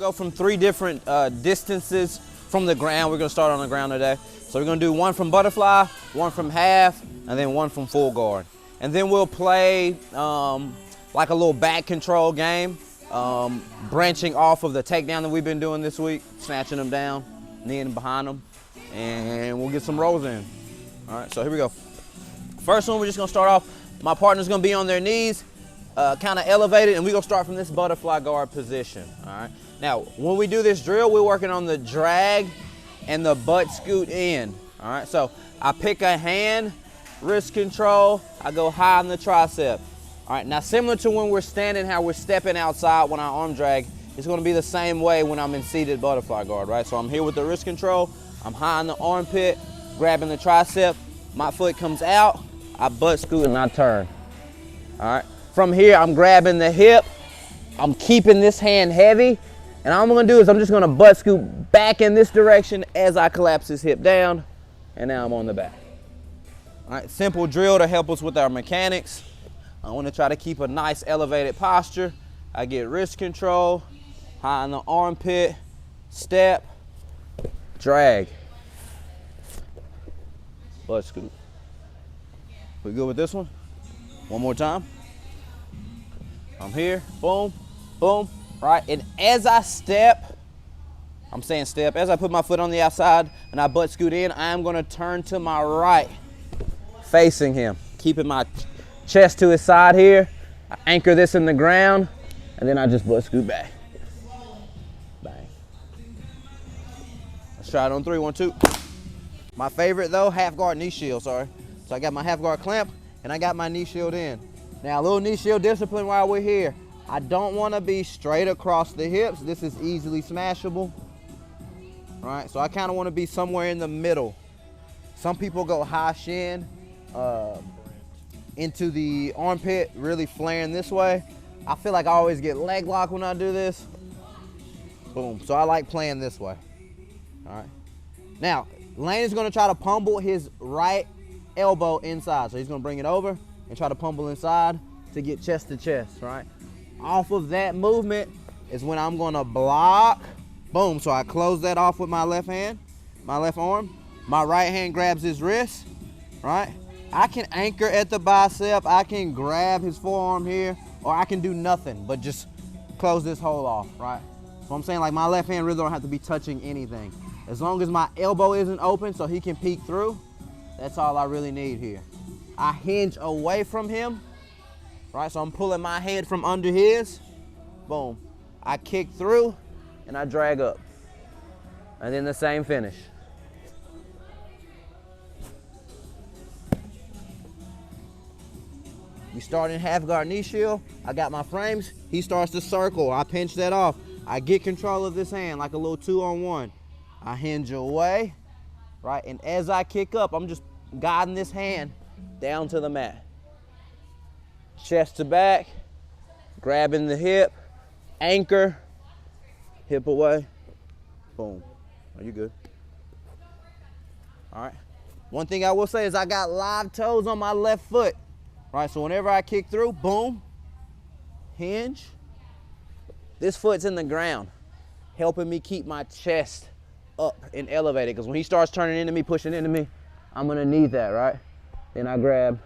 Go from 3 different distances from the ground. We're gonna start on the ground today. So we're gonna do 1 from butterfly, 1 from half, and then 1 from full guard. And then we'll play like a little back control game, branching off of the takedown that we've been doing this week, snatching them down, kneeing behind them, and we'll get some rolls in. All right, so here we go. First one, we're just gonna start off. My partner's gonna be on their knees, kind of elevated, and we're gonna start from this butterfly guard position, all right? Now, when we do this drill, we're working on the drag and the butt scoot in, all right? So I pick a hand, wrist control, I go high on the tricep. All right, now similar to when we're standing, how we're stepping outside when I arm drag, it's gonna be the same way when I'm in seated butterfly guard, right? So I'm here with the wrist control, I'm high on the armpit, grabbing the tricep, my foot comes out, I butt scoot and I turn, all right? From here, I'm grabbing the hip, I'm keeping this hand heavy, and all I'm gonna do is I'm just gonna butt scoot back in this direction as I collapse this hip down, and now I'm on the back. All right, simple drill to help us with our mechanics. I wanna try to keep a nice elevated posture. I get wrist control, high on the armpit, step, drag, butt scoot. We good with this one? One more time. I'm here, boom, boom, right? And as I step, I'm saying step, as I put my foot on the outside and I butt scoot in, I am gonna turn to my right, facing him, keeping my chest to his side here. I anchor this in the ground, and then I just butt scoot back. Bang. Let's try it on 3, 1, 2. My favorite though, half guard knee shield, sorry. So I got my half guard clamp, and I got my knee shield in. Now, a little knee shield discipline while we're here. I don't want to be straight across the hips. This is easily smashable, right? So I kind of want to be somewhere in the middle. Some people go high shin into the armpit, really flaring this way. I feel like I always get leg lock when I do this. Boom. So I like playing this way, all right? Now, Lane is going to try to pummel his right elbow inside. So he's going to bring it over and try to pummel inside to get chest to chest, right? Off of that movement is when I'm gonna block, boom. So I close that off with my left hand, my left arm. My right hand grabs his wrist, right? I can anchor at the bicep, I can grab his forearm here, or I can do nothing but just close this hole off, right? So I'm saying, like, my left hand really don't have to be touching anything. As long as my elbow isn't open so he can peek through, that's all I really need here. I hinge away from him, right? So I'm pulling my head from under his, boom. I kick through and I drag up. And then the same finish. We start in half guard knee shield. I got my frames. He starts to circle. I pinch that off. I get control of this hand like a little 2-on-1. I hinge away, right? And as I kick up, I'm just guiding this hand down to the mat. Chest to back, grabbing the hip, anchor, hip away, boom. Are you good? All right. One thing I will say is I got live toes on my left foot, right? So whenever I kick through, boom, hinge. This foot's in the ground, helping me keep my chest up and elevated, because when he starts turning into me, pushing into me, I'm gonna need that, right? Then I grab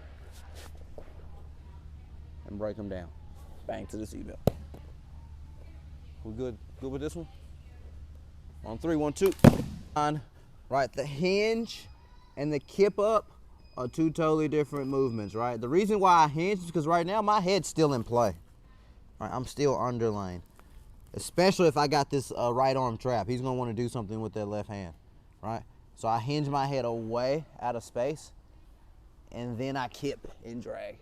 and break him down. Bang to the seatbelt. We good? Good with this one? On 3, 1, 2. Right, the hinge and the kip up are 2 totally different movements, right? The reason why I hinge is because right now my head's still in play. Right, I'm still underlane. Especially if I got this right arm trap. He's gonna wanna do something with that left hand, right? So I hinge my head away out of space, and then I kip and drag.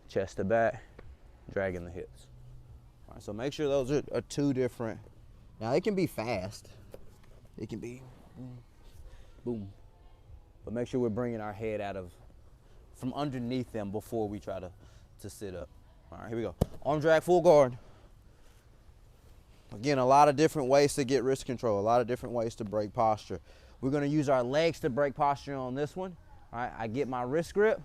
Chest to back, dragging the hips. All right, so make sure those are 2 different. Now they can be fast. It can be boom. But make sure we're bringing our head out from underneath them before we try to sit up. All right, here we go. Arm drag, full guard. Again, a lot of different ways to get wrist control, a lot of different ways to break posture. We're gonna use our legs to break posture on this one. All right, I get my wrist grip.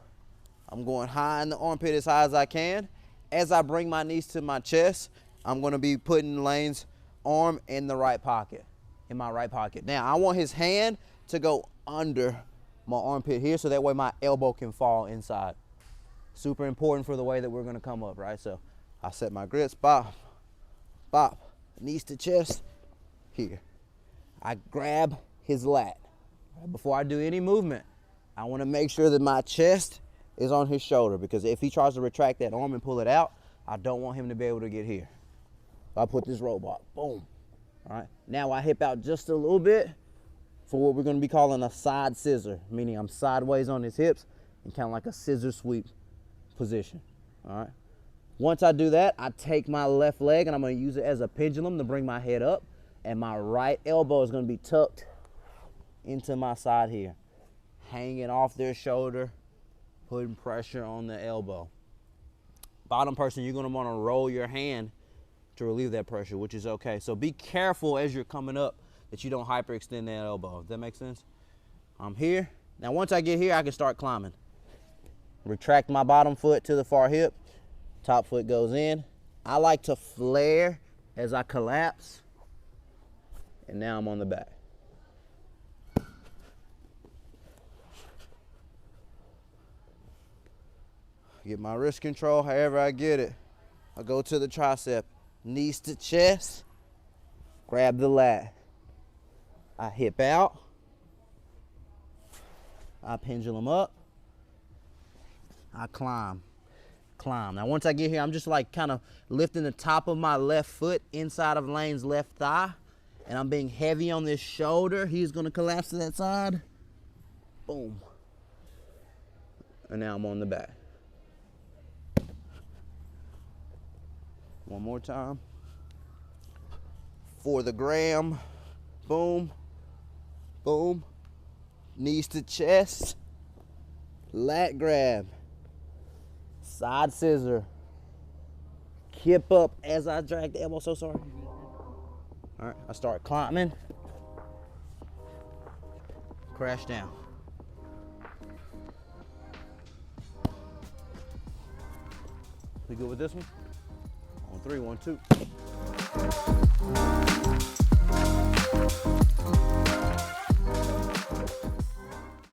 I'm going high in the armpit as high as I can. As I bring my knees to my chest, I'm gonna be putting Lane's arm in the right pocket, in my right pocket. Now, I want his hand to go under my armpit here so that way my elbow can fall inside. Super important for the way that we're gonna come up, right? So I set my grips, bop, bop, knees to chest, here. I grab his lat. Before I do any movement, I wanna make sure that my chest is on his shoulder, because if he tries to retract that arm and pull it out, I don't want him to be able to get here. So I put this robot, boom. All right, now I hip out just a little bit for what we're gonna be calling a side scissor, meaning I'm sideways on his hips and kind of like a scissor sweep position, all right? Once I do that, I take my left leg and I'm gonna use it as a pendulum to bring my head up, and my right elbow is gonna be tucked into my side here, hanging off their shoulder, putting pressure on the elbow. Bottom person, you're gonna wanna roll your hand to relieve that pressure, which is okay. So be careful as you're coming up that you don't hyperextend that elbow. Does that make sense? I'm here. Now once I get here, I can start climbing. Retract my bottom foot to the far hip. Top foot goes in. I like to flare as I collapse. And now I'm on the back. Get my wrist control however I get it. I go to the tricep, knees to chest, grab the lat. I hip out. I pendulum up. I climb. Now once I get here, I'm just like kind of lifting the top of my left foot inside of Lane's left thigh, and I'm being heavy on this shoulder. He's gonna collapse to that side. Boom. And now I'm on the back. One more time. For the gram. Boom. Boom. Knees to chest. Lat grab. Side scissor. Kip up as I drag the elbow. So sorry. All right, I start climbing. Crash down. We good with this one? On 3, 1, 2.